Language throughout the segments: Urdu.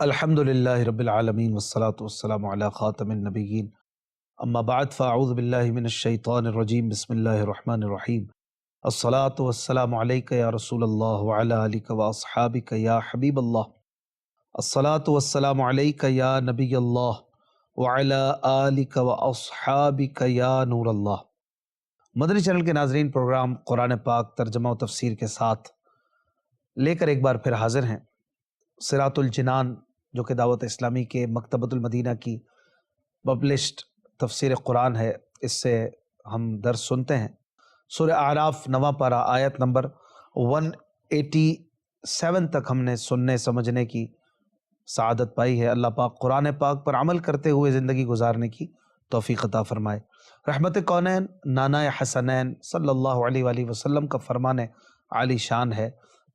الحمد للہ رب العالمین والصلاة والسلام علی خاتم النبیین اما بعد فاعوذ باللہ من الشیطان الرجیم بسم اللہ الرحمن الرحیم الصلاة والسلام علیک یا رسول اللہ وعلی آلک واصحابک یا حبیب اللہ الصلاة والسلام علیک یا نبی اللہ وعلی آلک واصحابک یا نور اللہ۔ مدنی چینل کے ناظرین، پروگرام قرآن پاک ترجمہ و تفسیر کے ساتھ لے کر ایک بار پھر حاضر ہیں۔ صراط الجنان جو کہ دعوت اسلامی کے مکتبۃ المدینہ کی پبلشڈ تفسیر قرآن ہے، اس سے ہم درس سنتے ہیں۔ سورہ اعراف 9واں پارہ آیت نمبر 187 تک ہم نے سننے سمجھنے کی سعادت پائی ہے۔ اللہ پاک قرآن پاک پر عمل کرتے ہوئے زندگی گزارنے کی توفیق عطا فرمائے۔ رحمت کونین نانا حسنین صلی اللہ علیہ وآلہ وسلم کا فرمان عالی شان ہے،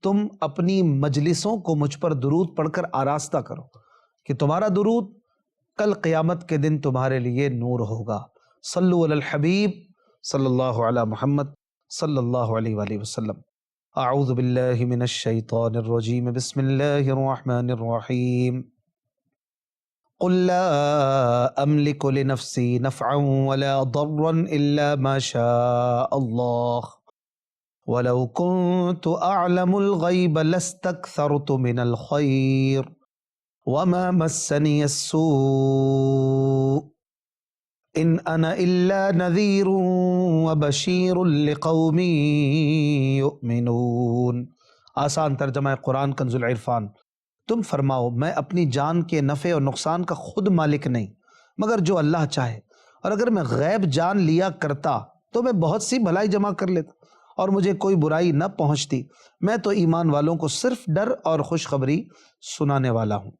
تم اپنی مجلسوں کو مجھ پر درود پڑھ کر آراستہ کرو کہ تمہارا درود کل قیامت کے دن تمہارے لیے نور ہوگا۔ صلو علی الحبیب صلی اللہ علی محمد صلی اللہ علیہ وآلہ وسلم۔ اعوذ باللہ من الشیطان الرجیم، بسم اللہ الرحمن الرحیم۔ قل لا املک لنفسی نفعا ولا ضرا الا ما شاء اللہ وَلَوْ كُنْتُ أَعْلَمُ الْغَيْبَ لَاسْتَكْثَرْتُ مِنَ الْخَيْرِ وَمَا مَسَّنِيَ السُّوءُ إِنْ أَنَا إِلَّا نَذِيرٌ وَبَشِيرٌ لِقَوْمٍ يُؤْمِنُونَ۔ آسان ترجمہ قرآن کنز العرفان۔ تم فرماؤ، میں اپنی جان کے نفع اور نقصان کا خود مالک نہیں مگر جو اللہ چاہے، اور اگر میں غیب جان لیا کرتا تو میں بہت سی بھلائی جمع کر لیتا اور مجھے کوئی برائی نہ پہنچتی۔ میں تو ایمان والوں کو صرف ڈر اور خوشخبری سنانے والا ہوں۔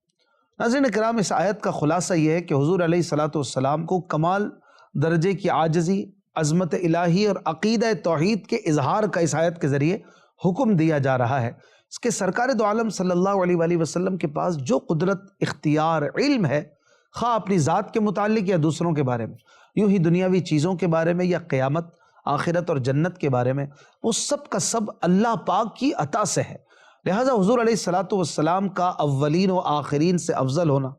ناظرین کرام، اس آیت کا خلاصہ یہ ہے کہ حضور علیہ الصلوۃ والسلام کو کمال درجے کی عاجزی، عظمت الہی اور عقیدہ توحید کے اظہار کا اس آیت کے ذریعے حکم دیا جا رہا ہے۔ اس کے سرکار دو عالم صلی اللہ علیہ وآلہ وسلم کے پاس جو قدرت، اختیار، علم ہے، خواہ اپنی ذات کے متعلق یا دوسروں کے بارے میں، یوں ہی دنیاوی چیزوں کے بارے میں یا قیامت، آخرت اور جنت کے بارے میں، وہ سب کا سب اللہ پاک کی عطا سے ہے۔ لہٰذا حضور علیہ الصلوۃ والسلام کا اولین و آخرین سے افضل ہونا،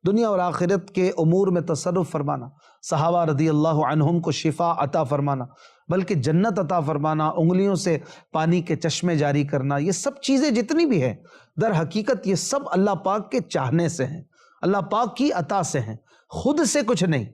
دنیا اور آخرت کے امور میں تصرف فرمانا، صحابہ رضی اللہ عنہم کو شفا عطا فرمانا، بلکہ جنت عطا فرمانا، انگلیوں سے پانی کے چشمے جاری کرنا، یہ سب چیزیں جتنی بھی ہیں در حقیقت یہ سب اللہ پاک کے چاہنے سے ہیں، اللہ پاک کی عطا سے ہیں، خود سے کچھ نہیں۔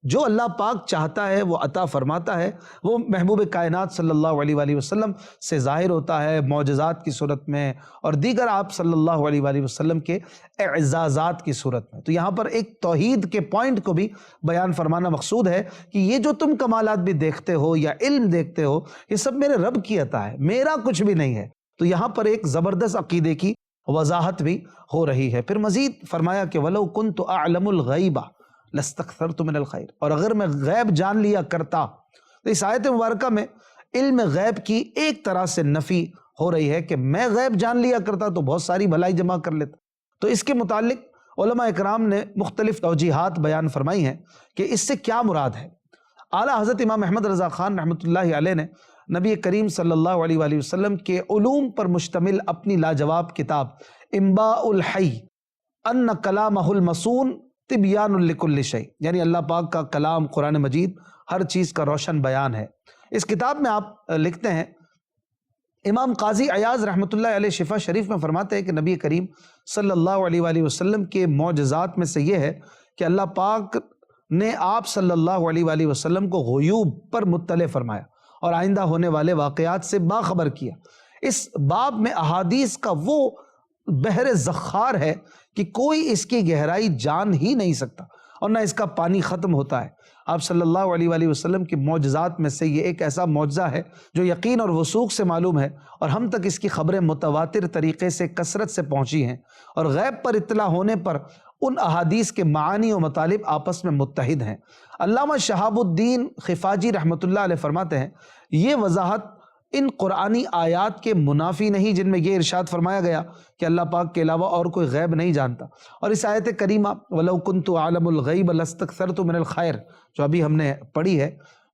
جو اللہ پاک چاہتا ہے وہ عطا فرماتا ہے، وہ محبوب کائنات صلی اللہ علیہ وآلہ وسلم سے ظاہر ہوتا ہے معجزات کی صورت میں اور دیگر آپ صلی اللہ علیہ وآلہ وسلم کے اعزازات کی صورت میں۔ تو یہاں پر ایک توحید کے پوائنٹ کو بھی بیان فرمانا مقصود ہے کہ یہ جو تم کمالات بھی دیکھتے ہو یا علم دیکھتے ہو، یہ سب میرے رب کی عطا ہے، میرا کچھ بھی نہیں ہے۔ تو یہاں پر ایک زبردست عقیدے کی وضاحت بھی ہو رہی ہے۔ پھر مزید فرمایا کہ وَلَوْ كُنْتُ أَعْلَمُ الْغَيْبَ لَاسْتَكْثَرْتُ مِنَ الْخَيْرِ، اور اگر میں غیب جان لیا کرتا، تو اس آیت مبارکہ میں علم غیب کی ایک طرح سے نفی ہو رہی ہے کہ میں غیب جان لیا کرتا تو بہت ساری بھلائی جمع کر لیتا۔ تو اس کے متعلق علماء اکرام نے مختلف توجیحات بیان فرمائی ہیں کہ اس سے کیا مراد ہے۔ اعلیٰ حضرت امام احمد رضا خان رحمۃ اللہ علیہ نے نبی کریم صلی اللہ علیہ وآلہ وسلم کے علوم پر مشتمل اپنی لاجواب کتاب انباء الحی ان کلامہ المصون تبیان لکل شیء، یعنی اللہ پاک کا کلام قرآن مجید ہر چیز کا روشن بیان ہے۔ اس کتاب میں آپ لکھتے ہیں، امام قاضی عیاض رحمۃ اللہ علیہ شفا شریف میں فرماتے ہیں کہ نبی کریم صلی اللہ علیہ وآلہ وسلم کے معجزات میں سے یہ ہے کہ اللہ پاک نے آپ صلی اللہ علیہ وآلہ وسلم کو غیوب پر مطلع فرمایا اور آئندہ ہونے والے واقعات سے باخبر کیا۔ اس باب میں احادیث کا وہ بحر زخار ہے کہ کوئی اس کی گہرائی جان ہی نہیں سکتا اور نہ اس کا پانی ختم ہوتا ہے۔ آپ صلی اللہ علیہ وآلہ وسلم کی معجزات میں سے یہ ایک ایسا معجزہ ہے جو یقین اور وثوق سے معلوم ہے اور ہم تک اس کی خبریں متواتر طریقے سے کثرت سے پہنچی ہیں، اور غیب پر اطلاع ہونے پر ان احادیث کے معانی و مطالب آپس میں متحد ہیں۔ علامہ شہاب الدین خفاجی رحمۃ اللہ علیہ فرماتے ہیں، یہ وضاحت ان قرآنی آیات کے منافی نہیں جن میں یہ ارشاد فرمایا گیا کہ اللہ پاک کے علاوہ اور کوئی غیب نہیں جانتا، اور اس آیت کریمہ وَلَوْ كُنْتُ أَعْلَمُ الْغَيْبَ لَاسْتَكْثَرْتُ مِنَ الْخَيْرِ جو ابھی ہم نے پڑھی ہے،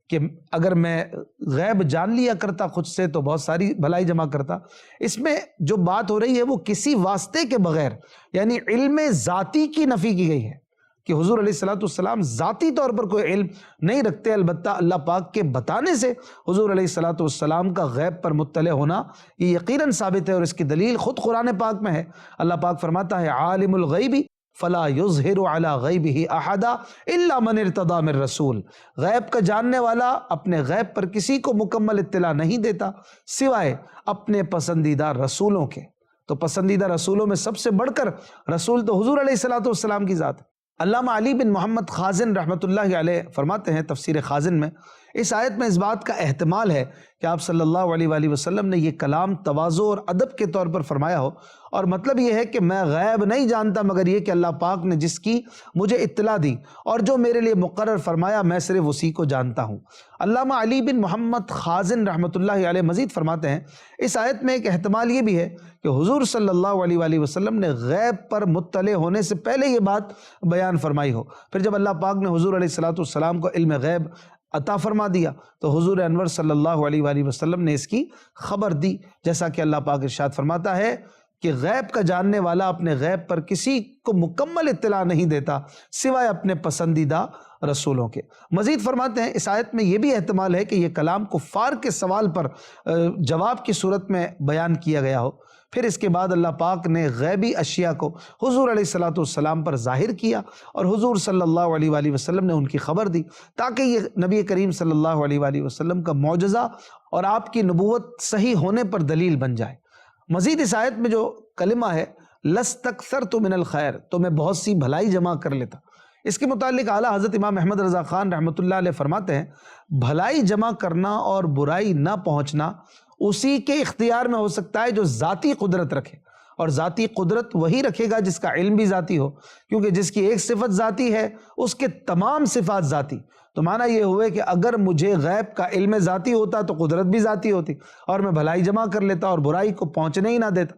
کہ اگر میں غیب جان لیا کرتا خود سے تو بہت ساری بھلائی جمع کرتا۔ اس میں جو بات ہو رہی ہے وہ کسی واسطے کے بغیر، یعنی علم ذاتی کی نفی کی گئی ہے کہ حضور علیہ الصلوۃ والسلام ذاتی طور پر کوئی علم نہیں رکھتے، البتہ اللہ پاک کے بتانے سے حضور علیہ الصلوۃ والسلام کا غیب پر مطلع ہونا یہ یقیناً ثابت ہے، اور اس کی دلیل خود قرآن پاک میں ہے۔ اللہ پاک فرماتا ہے عالم الغیب فلا یظہر علی غیبہ احدا الا من ارتضی من رسول، غیب کا جاننے والا اپنے غیب پر کسی کو مکمل اطلاع نہیں دیتا سوائے اپنے پسندیدہ رسولوں کے۔ تو پسندیدہ رسولوں میں سب سے بڑھ کر رسول تو حضور علیہ الصلوۃ والسلام کی ذات ہے۔ علامہ علی بن محمد خازن رحمۃ اللہ علیہ فرماتے ہیں تفسیر خازن میں، اس آیت میں اس بات کا احتمال ہے کہ آپ صلی اللہ علیہ وآلہ وسلم نے یہ کلام تواضع اور ادب کے طور پر فرمایا ہو، اور مطلب یہ ہے کہ میں غیب نہیں جانتا مگر یہ کہ اللہ پاک نے جس کی مجھے اطلاع دی اور جو میرے لیے مقرر فرمایا میں صرف اسی کو جانتا ہوں۔ علامہ علی بن محمد خازن رحمۃ اللہ علیہ مزید فرماتے ہیں اس آیت میں ایک احتمال یہ بھی ہے کہ حضور صلی اللہ علیہ وآلہ وسلم نے غیب پر مطلع ہونے سے پہلے یہ بات بیان فرمائی ہو، پھر جب اللہ پاک نے حضور علیہ الصلوۃ والسلام کو علم غیب عطا فرما دیا تو حضور انور صلی اللہ علیہ وآلہ وسلم نے اس کی خبر دی، جیسا کہ اللہ پاک ارشاد فرماتا ہے کہ غیب کا جاننے والا اپنے غیب پر کسی کو مکمل اطلاع نہیں دیتا سوائے اپنے پسندیدہ رسولوں کے۔ مزید فرماتے ہیں اس آیت میں یہ بھی احتمال ہے کہ یہ کلام کفار کے سوال پر جواب کی صورت میں بیان کیا گیا ہو، پھر اس کے بعد اللہ پاک نے غیبی اشیاء کو حضور علیہ الصلوۃ والسلام پر ظاہر کیا اور حضور صلی اللہ علیہ وآلہ وسلم نے ان کی خبر دی تاکہ یہ نبی کریم صلی اللہ علیہ وآلہ وسلم کا معجزہ اور آپ کی نبوت صحیح ہونے پر دلیل بن جائے۔ مزید اس آیت میں جو کلمہ ہے لستکثرت من الخیر، تو میں بہت سی بھلائی جمع کر لیتا، اس کے متعلق اعلیٰ حضرت امام احمد رضا خان رحمۃ اللہ علیہ فرماتے ہیں بھلائی جمع کرنا اور برائی نہ پہنچنا اسی کے اختیار میں ہو سکتا ہے جو ذاتی قدرت رکھے، اور ذاتی قدرت وہی رکھے گا جس کا علم بھی ذاتی ہو، کیونکہ جس کی ایک صفت ذاتی ہے اس کے تمام صفات ذاتی۔ تو معنی یہ ہوئے کہ اگر مجھے غیب کا علم ذاتی ہوتا تو قدرت بھی ذاتی ہوتی اور میں بھلائی جمع کر لیتا اور برائی کو پہنچنے ہی نہ دیتا۔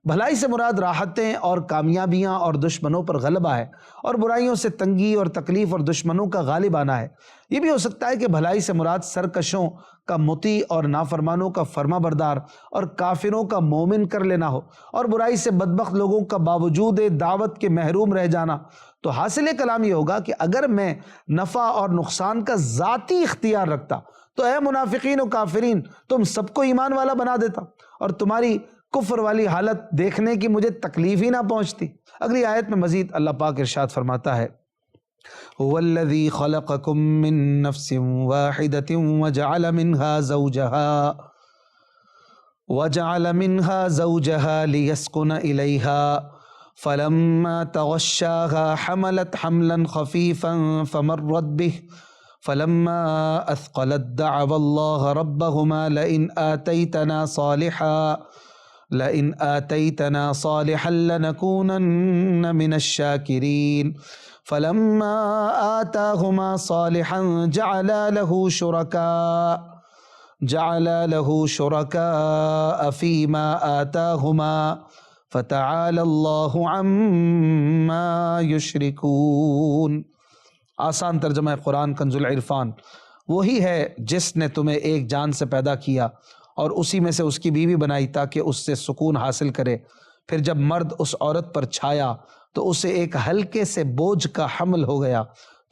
بھلائی سے مراد راحتیں اور کامیابیاں اور دشمنوں پر غلبہ ہے، اور برائیوں سے تنگی اور تکلیف اور دشمنوں کا غالب آنا ہے۔ یہ بھی ہو سکتا ہے کہ بھلائی سے مراد سرکشوں کا مطیع اور نافرمانوں کا فرما بردار اور کافروں کا مومن کر لینا ہو، اور برائی سے بدبخت لوگوں کا باوجود دعوت کے محروم رہ جانا۔ تو حاصل کلام یہ ہوگا کہ اگر میں نفع اور نقصان کا ذاتی اختیار رکھتا تو اے منافقین و کافرین تم سب کو ایمان والا بنا دیتا اور تمہاری کفر والی حالت دیکھنے کی مجھے تکلیف ہی نہ پہنچتی۔ اگلی آیت میں مزید اللہ پاک ارشاد فرماتا ہے هو الذي خلقكم من نفس واحدة وجعل منها زوجها ليسكن إليها فلما تغشاها حملت حملا خفيفا فمرت به فلما أثقلت دعوا الله ربهما لئن آتيتنا صالحا لنكونن من الشاكرين فلما آتاهما صالحا جعلا له شركاء فيما آتاهما فتعالى الله عما يشركون۔ آسان ترجمہ قرآن کنز العرفان، وہی ہے جس نے تمہیں ایک جان سے پیدا کیا اور اسی میں سے اس کی بیوی بنائی تاکہ اس سے سکون حاصل کرے، پھر جب مرد اس عورت پر چھایا تو اسے ایک ہلکے سے بوجھ کا حمل ہو گیا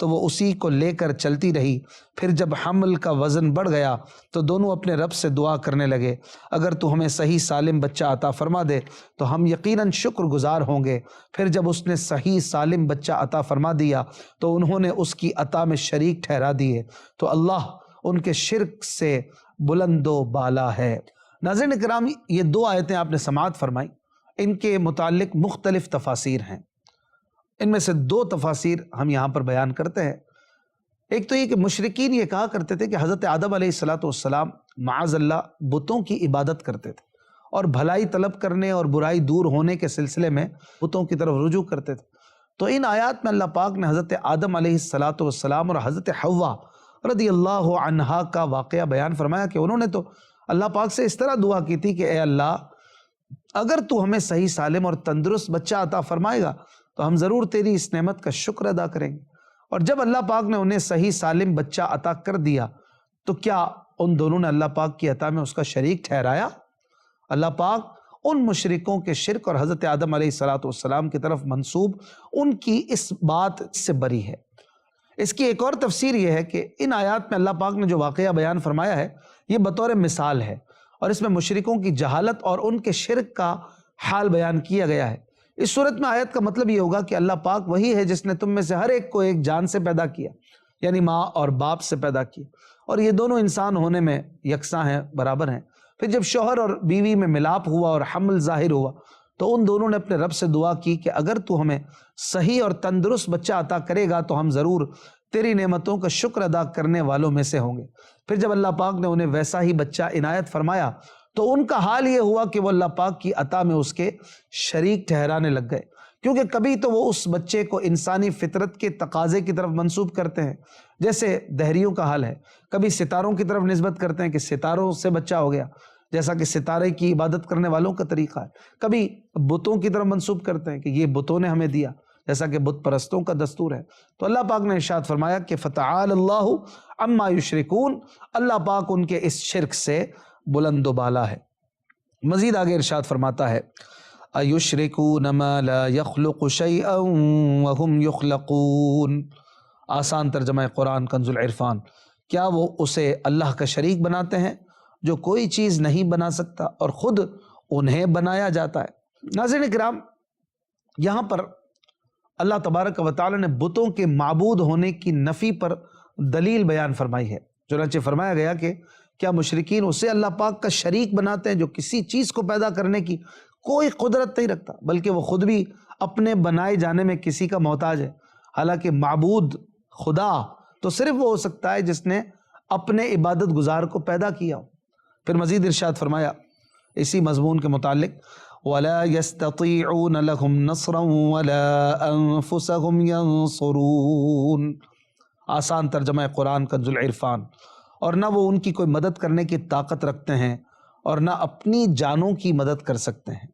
تو وہ اسی کو لے کر چلتی رہی، پھر جب حمل کا وزن بڑھ گیا تو دونوں اپنے رب سے دعا کرنے لگے اگر تو ہمیں صحیح سالم بچہ عطا فرما دے تو ہم یقیناً شکر گزار ہوں گے۔ پھر جب اس نے صحیح سالم بچہ عطا فرما دیا تو انہوں نے اس کی عطا میں شریک ٹھہرا دیے تو اللہ ان کے شرک سے بلند و بالا ہے۔ ناظرین کرام، یہ دو آیتیں آپ نے سماعت فرمائی، ان کے متعلق مختلف تفاسیر ہیں، ان میں سے دو تفاسیر ہم یہاں پر بیان کرتے ہیں۔ ایک تو یہ کہ مشرکین یہ کہا کرتے تھے کہ حضرت آدم علیہ السلام معاذ اللہ بتوں کی عبادت کرتے تھے اور بھلائی طلب کرنے اور برائی دور ہونے کے سلسلے میں بتوں کی طرف رجوع کرتے تھے۔ تو ان آیات میں اللہ پاک نے حضرت آدم علیہ السلام اور حضرت حوا رضی اللہ عنہا کا واقعہ بیان فرمایا کہ انہوں نے تو اللہ پاک سے اس طرح دعا کی تھی کہ اے اللہ اگر تو ہمیں صحیح سالم اور تندرست بچہ عطا فرمائے گا تو ہم ضرور تیری اس نعمت کا شکر ادا کریں گے۔ اور جب اللہ پاک نے انہیں صحیح سالم بچہ عطا کر دیا تو کیا ان دونوں نے اللہ پاک کی عطا میں اس کا شریک ٹھہرایا؟ اللہ پاک ان مشرکوں کے شرک اور حضرت آدم علیہ السلام کی طرف منسوب ان کی اس بات سے بری ہے۔ اس کی ایک اور تفسیر یہ ہے کہ ان آیات میں اللہ پاک نے جو واقعہ بیان فرمایا ہے یہ بطور مثال ہے، اور اس میں مشرکوں کی جہالت اور ان کے شرک کا حال بیان کیا گیا ہے۔ اس صورت میں آیت کا مطلب یہ ہوگا کہ اللہ پاک وہی ہے جس نے تم میں سے ہر ایک کو ایک جان سے پیدا کیا، یعنی ماں اور باپ سے پیدا کیا، اور یہ دونوں انسان ہونے میں یکساں ہیں، برابر ہیں۔ پھر جب شوہر اور بیوی میں ملاپ ہوا اور حمل ظاہر ہوا تو ان دونوں نے اپنے رب سے دعا کی کہ اگر تو ہمیں صحیح اور تندرست بچہ عطا کرے گا تو ہم ضرور تیری نعمتوں کا شکر ادا کرنے والوں میں سے ہوں گے۔ پھر جب اللہ پاک نے انہیں ویسا ہی بچہ عنایت فرمایا تو ان کا حال یہ ہوا کہ وہ اللہ پاک کی عطا میں اس کے شریک ٹھہرانے لگ گئے، کیونکہ کبھی تو وہ اس بچے کو انسانی فطرت کے تقاضے کی طرف منسوب کرتے ہیں جیسے دہریوں کا حال ہے، کبھی ستاروں کی طرف نسبت کرتے ہیں کہ ستاروں سے بچہ ہو گیا جیسا کہ ستارے کی عبادت کرنے والوں کا طریقہ ہے، کبھی بتوں کی طرف منسوب کرتے ہیں کہ یہ بتوں نے ہمیں دیا جیسا کہ بت پرستوں کا دستور ہے۔ تو اللہ پاک نے ارشاد فرمایا کہ فتعال اللہ عما یشرکون، اللہ پاک ان کے اس شرک سے بلند و بالا ہے۔ مزید آگے ارشاد فرماتا ہے ایشرکون ما لا یخلق شیئا وهم یخلقون، آسان ترجمہ قرآن کنز العرفان، کیا وہ اسے اللہ کا شریک بناتے ہیں جو کوئی چیز نہیں بنا سکتا اور خود انہیں بنایا جاتا ہے۔ ناظرین کرام، یہاں پر اللہ تبارک و تعالی نے بتوں کے معبود ہونے کی نفی پر دلیل بیان فرمائی ہے۔ چنانچہ فرمایا گیا کہ کیا مشرکین اسے اللہ پاک کا شریک بناتے ہیں جو کسی چیز کو پیدا کرنے کی کوئی قدرت نہیں رکھتا، بلکہ وہ خود بھی اپنے بنائے جانے میں کسی کا محتاج ہے، حالانکہ معبود خدا تو صرف وہ ہو سکتا ہے جس نے اپنے عبادت گزار کو پیدا کیا ہو۔ پھر مزید ارشاد فرمایا اسی مضمون کے متعلق وَلَا يَسْتَطِيعُونَ لَهُمْ نَصْرًا وَلَا أَنفُسَهُمْ يَنصُرُونَ، آسان ترجمہ قرآن کنز العرفان، اور نہ وہ ان کی کوئی مدد کرنے کی طاقت رکھتے ہیں اور نہ اپنی جانوں کی مدد کر سکتے ہیں۔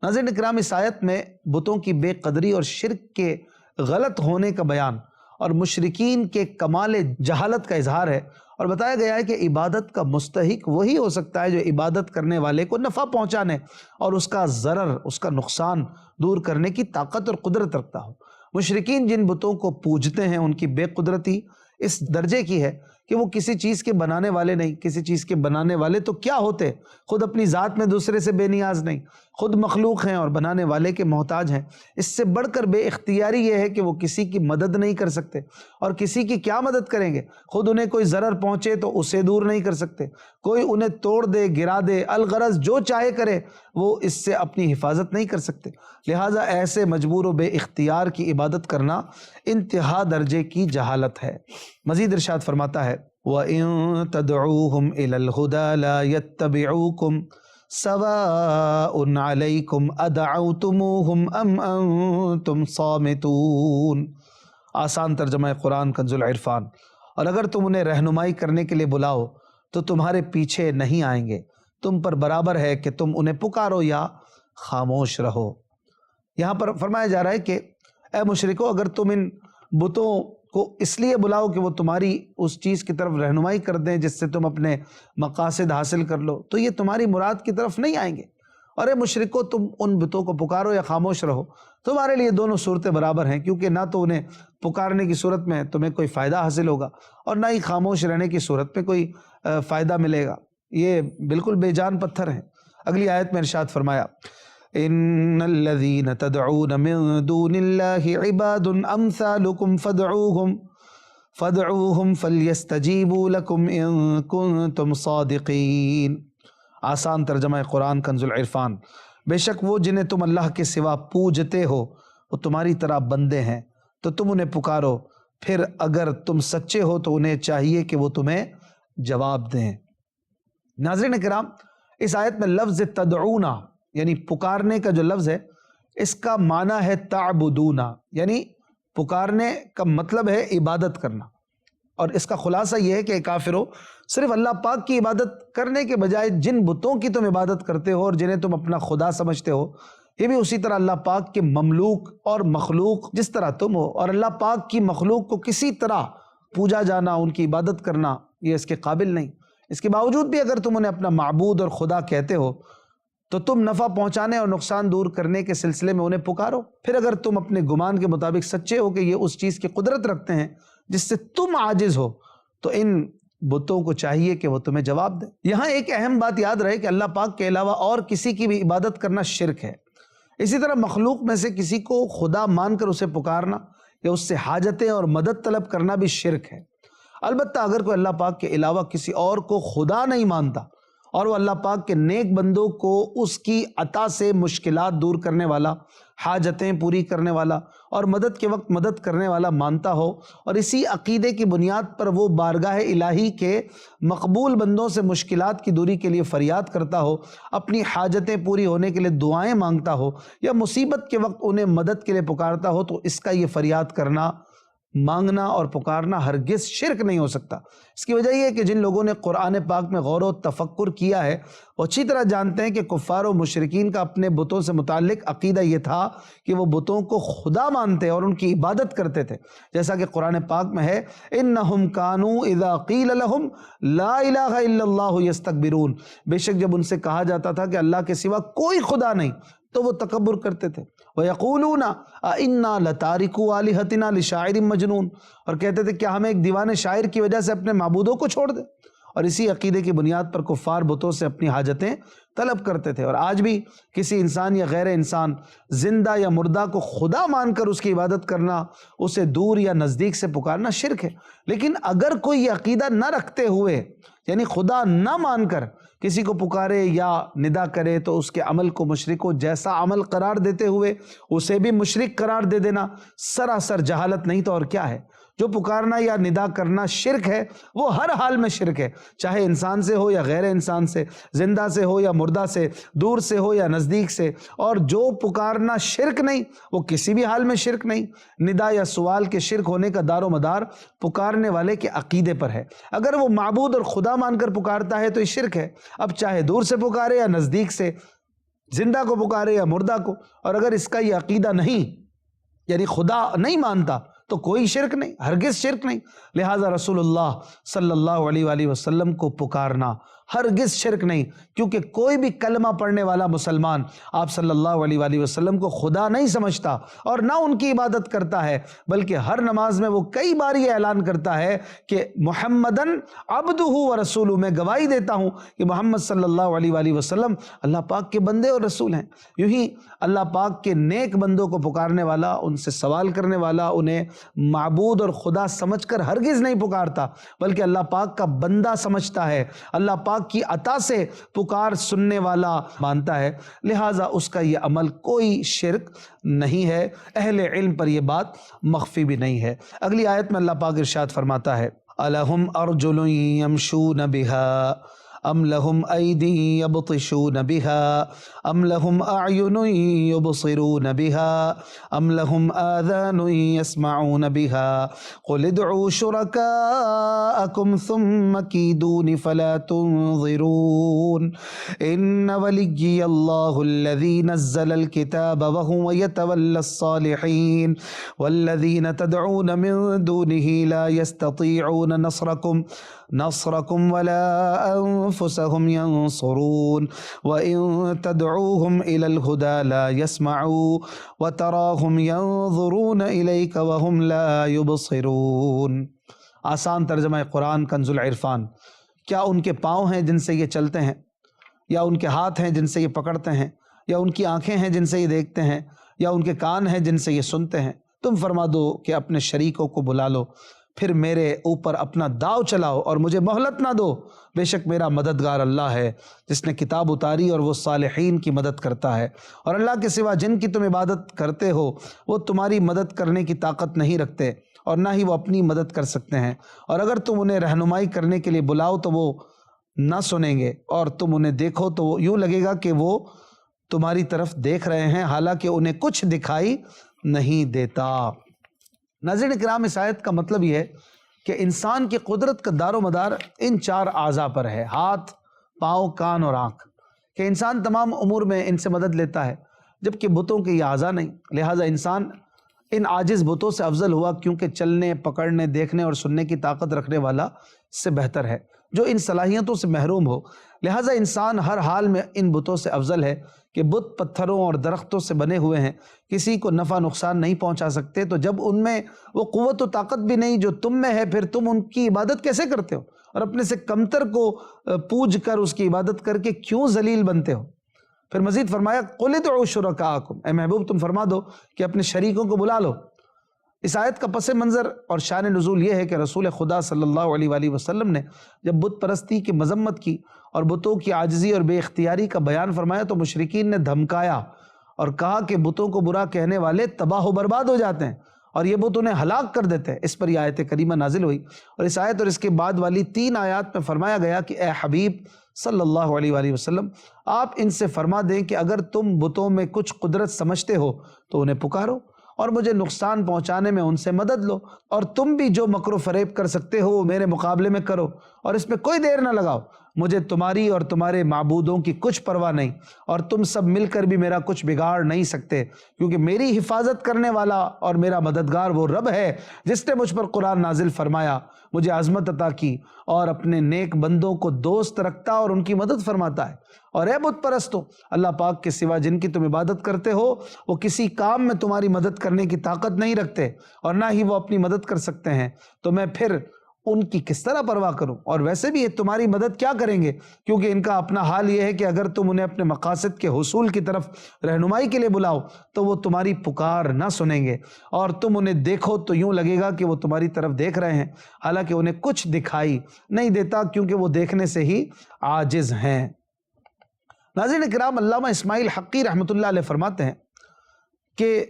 ناظرین اکرام، اس آیت میں بتوں کی بے قدری اور شرک کے غلط ہونے کا بیان اور مشرکین کے کمال جہالت کا اظہار ہے، اور بتایا گیا ہے کہ عبادت کا مستحق وہی ہو سکتا ہے جو عبادت کرنے والے کو نفع پہنچانے اور اس کا ضرر، اس کا نقصان دور کرنے کی طاقت اور قدرت رکھتا ہو۔ مشرکین جن بتوں کو پوجتے ہیں ان کی بے قدرتی اس درجے کی ہے کہ وہ کسی چیز کے بنانے والے نہیں۔ کسی چیز کے بنانے والے تو کیا ہوتے، خود اپنی ذات میں دوسرے سے بے نیاز نہیں، خود مخلوق ہیں اور بنانے والے کے محتاج ہیں۔ اس سے بڑھ کر بے اختیاری یہ ہے کہ وہ کسی کی مدد نہیں کر سکتے، اور کسی کی کیا مدد کریں گے؟ خود انہیں کوئی ضرر پہنچے تو اسے دور نہیں کر سکتے، کوئی انہیں توڑ دے، گرا دے، الغرض جو چاہے کرے، وہ اس سے اپنی حفاظت نہیں کر سکتے۔ لہٰذا ایسے مجبور و بے اختیار کی عبادت کرنا انتہا درجے کی جہالت ہے۔ مزید ارشاد فرماتا ہے وَإِن تَدْعُوهُمْ إِلَى الْهُدَى لَا يَتَّبِعُوكُمْ سَوَاءٌ عَلَيْكُمْ أَدْعَوْتُمُوهُمْ أَمْ أَنْتُمْ صَامِتُونَ، آسان ترجمہ قرآن کنز العرفان، اور اگر تم انہیں رہنمائی کرنے کے لیے بلاؤ تو تمہارے پیچھے نہیں آئیں گے، تم پر برابر ہے کہ تم انہیں پکارو یا خاموش رہو۔ یہاں پر فرمایا جا رہا ہے کہ اے مشرکو، اگر تم ان بتوں کو اس لیے بلاؤ کہ وہ تمہاری اس چیز کی طرف رہنمائی کر دیں جس سے تم اپنے مقاصد حاصل کر لو، تو یہ تمہاری مراد کی طرف نہیں آئیں گے۔ اور اے مشرکو، تم ان بتوں کو پکارو یا خاموش رہو، تمہارے لیے دونوں صورتیں برابر ہیں، کیونکہ نہ تو انہیں پکارنے کی صورت میں تمہیں کوئی فائدہ حاصل ہوگا اور نہ ہی خاموش رہنے کی صورت میں کوئی فائدہ ملے گا، یہ بالکل بے جان پتھر ہیں۔ اگلی آیت میں ارشاد فرمایا ان الذین تدعون من دون اللہ عباد امثالکم فادعوہم فلیستجیبوا لکم ان کنتم صادقین، آسان ترجمہ قرآن کنز العرفان، بے شک وہ جنہیں تم اللہ کے سوا پوجتے ہو وہ تمہاری طرح بندے ہیں، تو تم انہیں پکارو، پھر اگر تم سچے ہو تو انہیں چاہیے کہ وہ تمہیں جواب دیں۔ ناظرین کرام، اس آیت میں لفظ تدعونا یعنی پکارنے کا جو لفظ ہے اس کا معنی ہے تعبدونا، یعنی پکارنے کا مطلب ہے عبادت کرنا، اور اس کا خلاصہ یہ ہے کہ کافرو، صرف اللہ پاک کی عبادت کرنے کے بجائے جن بتوں کی تم عبادت کرتے ہو اور جنہیں تم اپنا خدا سمجھتے ہو، یہ بھی اسی طرح اللہ پاک کے مملوک اور مخلوق جس طرح تم ہو، اور اللہ پاک کی مخلوق کو کسی طرح پوجا جانا، ان کی عبادت کرنا یہ اس کے قابل نہیں۔ اس کے باوجود بھی اگر تم انہیں اپنا معبود اور خدا کہتے ہو تو تم نفع پہنچانے اور نقصان دور کرنے کے سلسلے میں انہیں پکارو۔ پھر اگر تم اپنے گمان کے مطابق سچے ہو کہ یہ اس چیز کی قدرت رکھتے ہیں جس سے تم عاجز ہو تو ان بتوں کو چاہیے کہ وہ تمہیں جواب دیں۔ یہاں ایک اہم بات یاد رہے کہ اللہ پاک کے علاوہ اور کسی کی بھی عبادت کرنا شرک ہے۔ اسی طرح مخلوق میں سے کسی کو خدا مان کر اسے پکارنا یا اس سے حاجتیں اور مدد طلب کرنا بھی شرک ہے۔ البتہ اگر کوئی اللہ پاک کے علاوہ کسی اور کو خدا نہیں مانتا اور وہ اللہ پاک کے نیک بندوں کو اس کی عطا سے مشکلات دور کرنے والا، حاجتیں پوری کرنے والا اور مدد کے وقت مدد کرنے والا مانتا ہو اور اسی عقیدے کی بنیاد پر وہ بارگاہ الہی کے مقبول بندوں سے مشکلات کی دوری کے لیے فریاد کرتا ہو، اپنی حاجتیں پوری ہونے کے لیے دعائیں مانگتا ہو یا مصیبت کے وقت انہیں مدد کے لیے پکارتا ہو تو اس کا یہ فریاد کرنا، مانگنا اور پکارنا ہرگز شرک نہیں ہو سکتا۔ اس کی وجہ یہ ہے کہ جن لوگوں نے قرآن پاک میں غور و تفکر کیا ہے وہ اچھی طرح جانتے ہیں کہ کفار و مشرکین کا اپنے بتوں سے متعلق عقیدہ یہ تھا کہ وہ بتوں کو خدا مانتے اور ان کی عبادت کرتے تھے، جیسا کہ قرآن پاک میں ہے انہم کانوا اذا قیل لہم لا الہ الا اللہ یستکبرون، بے شک جب ان سے کہا جاتا تھا کہ اللہ کے سوا کوئی خدا نہیں تو وہ تکبر کرتے تھے۔ وَيَقُولُونَ أَإِنَّا لَتَارِكُوا آلِهَتِنَا لِشَاعِرٍ مَجْنُونَ، اور کہتے تھے کیا ہم ایک دیوانے شاعر کی وجہ سے اپنے معبودوں کو چھوڑ دیں؟ اور اسی عقیدے کی بنیاد پر کفار بتوں سے اپنی حاجتیں طلب کرتے تھے۔ اور آج بھی کسی انسان یا غیر انسان، زندہ یا مردہ کو خدا مان کر اس کی عبادت کرنا، اسے دور یا نزدیک سے پکارنا شرک ہے۔ لیکن اگر کوئی یہ عقیدہ نہ رکھتے ہوئے، یعنی خدا نہ مان کر کسی کو پکارے یا ندا کرے تو اس کے عمل کو مشرک کو جیسا عمل قرار دیتے ہوئے اسے بھی مشرک قرار دے دینا سراسر جہالت نہیں تو اور کیا ہے۔ جو پکارنا یا ندا کرنا شرک ہے وہ ہر حال میں شرک ہے، چاہے انسان سے ہو یا غیر انسان سے، زندہ سے ہو یا مردہ سے، دور سے ہو یا نزدیک سے۔ اور جو پکارنا شرک نہیں وہ کسی بھی حال میں شرک نہیں۔ ندا یا سوال کے شرک ہونے کا دار و مدار پکارنے والے کے عقیدے پر ہے۔ اگر وہ معبود اور خدا مان کر پکارتا ہے تو یہ شرک ہے، اب چاہے دور سے پکارے یا نزدیک سے، زندہ کو پکارے یا مردہ کو۔ اور اگر اس کا یہ عقیدہ نہیں، یعنی خدا نہیں مانتا، تو کوئی شرک نہیں، ہرگز شرک نہیں۔ لہٰذا رسول اللہ صلی اللہ علیہ وآلہ وسلم کو پکارنا ہرگز شرک نہیں، کیونکہ کوئی بھی کلمہ پڑھنے والا مسلمان آپ صلی اللہ علیہ وآلہ وسلم کو خدا نہیں سمجھتا اور نہ ان کی عبادت کرتا ہے، بلکہ ہر نماز میں وہ کئی بار یہ اعلان کرتا ہے کہ محمدً عبدہ و رسولہ، میں گواہی دیتا ہوں کہ محمد صلی اللہ علیہ وآلہ وسلم اللہ پاک کے بندے اور رسول ہیں۔ یوں ہی اللہ پاک کے نیک بندوں کو پکارنے والا، ان سے سوال کرنے والا انہیں معبود اور خدا سمجھ کر ہرگز نہیں پکارتا، بلکہ اللہ پاک کا بندہ سمجھتا ہے، اللہ پاک کی عطا سے پکار سننے والا مانتا ہے، لہٰذا اس کا یہ عمل کوئی شرک نہیں ہے۔ اہل علم پر یہ بات مخفی بھی نہیں ہے۔ اگلی آیت میں اللہ پاک ارشاد فرماتا ہے أَلَهُمْ أَرْجُلٌ يَمْشُونَ بِهَا أَمْ لَهُمْ أَيْدٍ يَبْطِشُونَ بِهَا أَمْ لَهُمْ أَعْيُنٌ يُبْصِرُونَ بِهَا أَمْ لَهُمْ آذَانٌ يَسْمَعُونَ بِهَا قُلِ ادْعُوا شُرَكَاءَكُمْ ثُمَّ كِيدُونِ فَلَا تُنظِرُونَ إِنَّ وَلِيِّيَ اللَّهُ الَّذِي نَزَّلَ الْكِتَابَ وَهُوَ يَتَوَلَّى الصَّالِحِينَ وَالَّذِينَ تَدْعُونَ مِن دُونِهِ لَا يَسْتَطِيعُونَ نصركم ولا أنفسهم ينصرون وإن تدعوهم إلى الهدى لا يسمعوا وتراهم ينظرون إليك وهم لا يبصرون۔ آسان ترجمہ قرآن کنز العرفان۔ کیا ان کے پاؤں ہیں جن سے یہ چلتے ہیں، یا ان کے ہاتھ ہیں جن سے یہ پکڑتے ہیں، یا ان کی آنکھیں ہیں جن سے یہ دیکھتے ہیں، یا ان کے کان ہیں جن سے یہ سنتے ہیں؟ تم فرما دو کہ اپنے شریکوں کو بلا لو، پھر میرے اوپر اپنا داؤ چلاؤ اور مجھے مہلت نہ دو، بے شک میرا مددگار اللہ ہے جس نے کتاب اتاری اور وہ صالحین کی مدد کرتا ہے۔ اور اللہ کے سوا جن کی تم عبادت کرتے ہو وہ تمہاری مدد کرنے کی طاقت نہیں رکھتے اور نہ ہی وہ اپنی مدد کر سکتے ہیں، اور اگر تم انہیں رہنمائی کرنے کے لیے بلاؤ تو وہ نہ سنیں گے، اور تم انہیں دیکھو تو یوں لگے گا کہ وہ تمہاری طرف دیکھ رہے ہیں حالانکہ انہیں کچھ دکھائی نہیں دیتا۔ ناظرین اکرام، اس آیت کا مطلب یہ ہے کہ انسان کی قدرت کا دار و مدار ان چار اعضاء پر ہے، ہاتھ، پاؤں، کان اور آنکھ، کہ انسان تمام امور میں ان سے مدد لیتا ہے، جبکہ بتوں کے یہ اعضاء نہیں۔ لہٰذا انسان ان عاجز بتوں سے افضل ہوا کیونکہ چلنے، پکڑنے، دیکھنے اور سننے کی طاقت رکھنے والا سے بہتر ہے جو ان صلاحیتوں سے محروم ہو۔ لہٰذا انسان ہر حال میں ان بتوں سے افضل ہے کہ بت پتھروں اور درختوں سے بنے ہوئے ہیں، کسی کو نفع نقصان نہیں پہنچا سکتے، تو جب ان میں وہ قوت و طاقت بھی نہیں جو تم میں ہے، پھر تم ان کی عبادت کیسے کرتے ہو اور اپنے سے کمتر کو پوج کر اس کی عبادت کر کے کیوں ذلیل بنتے ہو؟ پھر مزید فرمایا قُلِ ادْعُوا شُرَكَاءَكُمْ، اے محبوب تم فرما دو کہ اپنے شریکوں کو بلا لو۔ اس آیت کا پس منظر اور شان نزول یہ ہے کہ رسول خدا صلی اللہ علیہ وآلہ وسلم نے جب بت پرستی کی مذمت کی اور بتوں کی عاجزی اور بے اختیاری کا بیان فرمایا تو مشرکین نے دھمکایا اور کہا کہ بتوں کو برا کہنے والے تباہ و برباد ہو جاتے ہیں اور یہ بت انہیں ہلاک کر دیتے ہیں۔ اس پر یہ آیت کریمہ نازل ہوئی اور اس آیت اور اس کے بعد والی 3 آیات میں فرمایا گیا کہ اے حبیب صلی اللہ علیہ وآلہ وسلم آپ ان سے فرما دیں کہ اگر تم بتوں میں کچھ قدرت سمجھتے ہو تو انہیں پکارو اور مجھے نقصان پہنچانے میں ان سے مدد لو، اور تم بھی جو مکر و فریب کر سکتے ہو وہ میرے مقابلے میں کرو اور اس میں کوئی دیر نہ لگاؤ۔ مجھے تمہاری اور تمہارے معبودوں کی کچھ پرواہ نہیں اور تم سب مل کر بھی میرا کچھ بگاڑ نہیں سکتے، کیونکہ میری حفاظت کرنے والا اور میرا مددگار وہ رب ہے جس نے مجھ پر قرآن نازل فرمایا، مجھے عظمت عطا کی اور اپنے نیک بندوں کو دوست رکھتا اور ان کی مدد فرماتا ہے۔ اور اے بت پرستو، اللہ پاک کے سوا جن کی تم عبادت کرتے ہو وہ کسی کام میں تمہاری مدد کرنے کی طاقت نہیں رکھتے اور نہ ہی وہ اپنی مدد کر سکتے ہیں، تو میں پھر ان کی کس طرح پرواہ کروں؟ اور ویسے بھی یہ تمہاری مدد کیا کریں گے، کیونکہ ان کا اپنا حال یہ ہے کہ اگر تم انہیں اپنے مقاصد کے حصول کی طرف رہنمائی کے لیے بلاؤ تو وہ تمہاری پکار نہ سنیں گے، اور تم انہیں دیکھو تو یوں لگے گا کہ وہ تمہاری طرف دیکھ رہے ہیں، حالانکہ انہیں کچھ دکھائی نہیں دیتا کیونکہ وہ دیکھنے سے ہی عاجز ہیں۔ ناظرین کرام، علامہ اسماعیل حقی رحمۃ اللہ علیہ فرماتے ہیں کہ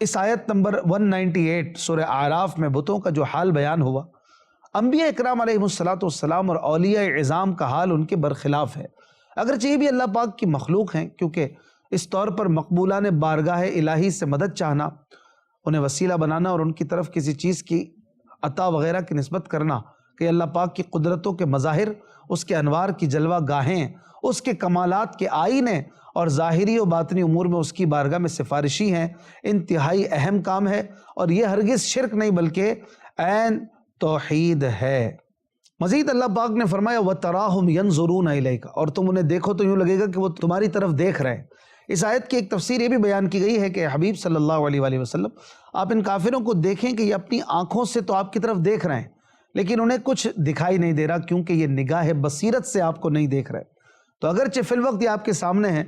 اس آیت نمبر 198 سورہ اعراف میں بتوں کا جو حال بیان ہوا، انبیاء اکرام علیہ الصلوۃ اور اولیاء عظام کا حال ان کے برخلاف ہے۔ اگرچہ یہ بھی اللہ پاک کی مخلوق ہیں، کیونکہ اس طور پر مقبولان بارگاہ الہی سے مدد چاہنا، انہیں وسیلہ بنانا اور ان کی طرف کسی چیز کی عطا وغیرہ کی نسبت کرنا کہ اللہ پاک کی قدرتوں کے مظاہر، اس کے انوار کی جلوہ گاہیں، اس کے کمالات کے آئینے اور ظاہری و باطنی امور میں اس کی بارگاہ میں سفارشی ہیں، انتہائی اہم کام ہے اور یہ ہرگز شرک نہیں بلکہ عین توحید ہے۔ مزید اللہ پاک نے فرمایا وَتَرَاهُمْ يَنْظُرُونَ إِلَيْكَ، اور تم انہیں دیکھو تو یوں لگے گا کہ وہ تمہاری طرف دیکھ رہے ہیں۔ اس آیت کی ایک تفسیر یہ بھی بیان کی گئی ہے کہ حبیب صلی اللہ علیہ وآلہ وسلم آپ ان کافروں کو دیکھیں کہ یہ اپنی آنکھوں سے تو آپ کی طرف دیکھ رہے ہیں لیکن انہیں کچھ دکھائی نہیں دے رہا، کیونکہ یہ نگاہ بصیرت سے آپ کو نہیں دیکھ رہے، تو اگرچہ فی الوقت یہ آپ کے سامنے ہیں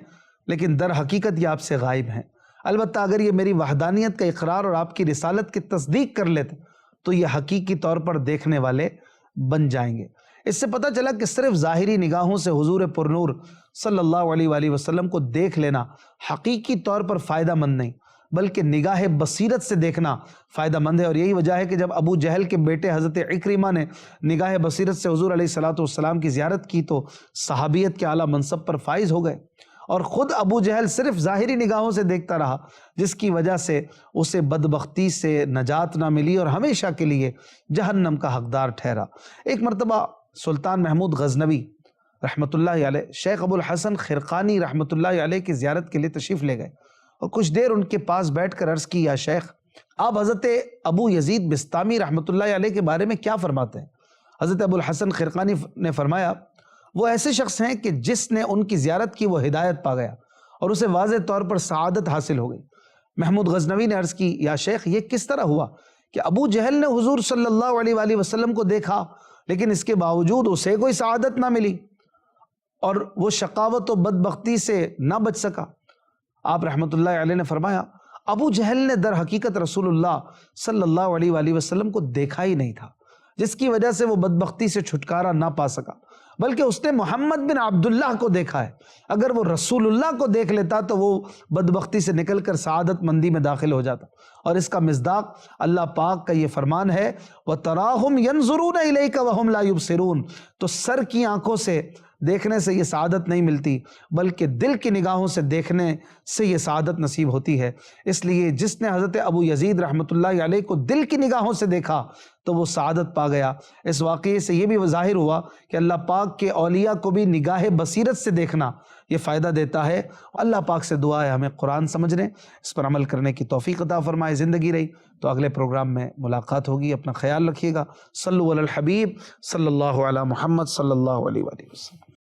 لیکن در حقیقت یہ آپ سے غائب ہیں۔ البتہ اگر یہ میری وحدانیت کا اقرار اور آپ کی رسالت کی تصدیق کر لیتے تو یہ حقیقی طور پر دیکھنے والے بن جائیں گے۔ اس سے پتہ چلا کہ صرف ظاہری نگاہوں سے حضور پرنور صلی اللہ علیہ وآلہ وسلم کو دیکھ لینا حقیقی طور پر فائدہ مند نہیں، بلکہ نگاہ بصیرت سے دیکھنا فائدہ مند ہے، اور یہی وجہ ہے کہ جب ابو جہل کے بیٹے حضرت عکرمہ نے نگاہ بصیرت سے حضور علیہ السلام کی زیارت کی تو صحابیت کے اعلیٰ منصب پر فائز ہو گئے، اور خود ابو جہل صرف ظاہری نگاہوں سے دیکھتا رہا، جس کی وجہ سے اسے بدبختی سے نجات نہ ملی اور ہمیشہ کے لیے جہنم کا حقدار ٹھہرا۔ ایک مرتبہ سلطان محمود غزنوی رحمۃ اللہ علیہ شیخ ابو الحسن خرقانی رحمۃ اللہ علیہ کی زیارت کے لیے تشریف لے گئے اور کچھ دیر ان کے پاس بیٹھ کر عرض کی یا شیخ، آپ حضرت ابو یزید بستامی رحمۃ اللہ علیہ کے بارے میں کیا فرماتے ہیں؟ حضرت ابو الحسن خرقانی نے فرمایا وہ ایسے شخص ہیں کہ جس نے ان کی زیارت کی وہ ہدایت پا گیا اور اسے واضح طور پر سعادت حاصل ہو گئی۔ محمود غزنوی نے عرض کی یا شیخ، یہ کس طرح ہوا کہ ابو جہل نے حضور صلی اللہ علیہ وآلہ وسلم کو دیکھا لیکن اس کے باوجود اسے کوئی سعادت نہ ملی اور وہ شقاوت و بدبختی سے نہ بچ سکا؟ آپ رحمۃ اللہ علیہ نے فرمایا ابو جہل نے در حقیقت رسول اللہ صلی اللہ علیہ وآلہ وسلم کو دیکھا ہی نہیں تھا، جس کی وجہ سے وہ بدبختی سے چھٹکارا نہ پا سکا، بلکہ اس نے محمد بن عبداللہ کو دیکھا ہے۔ اگر وہ رسول اللہ کو دیکھ لیتا تو وہ بدبختی سے نکل کر سعادت مندی میں داخل ہو جاتا، اور اس کا مصداق اللہ پاک کا یہ فرمان ہے وَتَرَاهُمْ يَنْظُرُونَ إِلَيْكَ وَهُمْ لَا يُبْصِرُونَ، تو سر کی آنکھوں سے دیکھنے سے یہ سعادت نہیں ملتی بلکہ دل کی نگاہوں سے دیکھنے سے یہ سعادت نصیب ہوتی ہے۔ اس لیے جس نے حضرت ابو یزید رحمۃ اللہ علیہ کو دل کی نگاہوں سے دیکھا تو وہ سعادت پا گیا۔ اس واقعے سے یہ بھی ظاہر ہوا کہ اللہ پاک کے اولیاء کو بھی نگاہ بصیرت سے دیکھنا یہ فائدہ دیتا ہے۔ اللہ پاک سے دعا ہے ہمیں قرآن سمجھنے، اس پر عمل کرنے کی توفیق عطا فرمائے۔ زندگی رہی تو اگلے پروگرام میں ملاقات ہوگی، اپنا خیال رکھیے گا۔ صلو علی الحبیب صلی اللہ علی محمد صلی اللہ علیہ وآلہ وسلم۔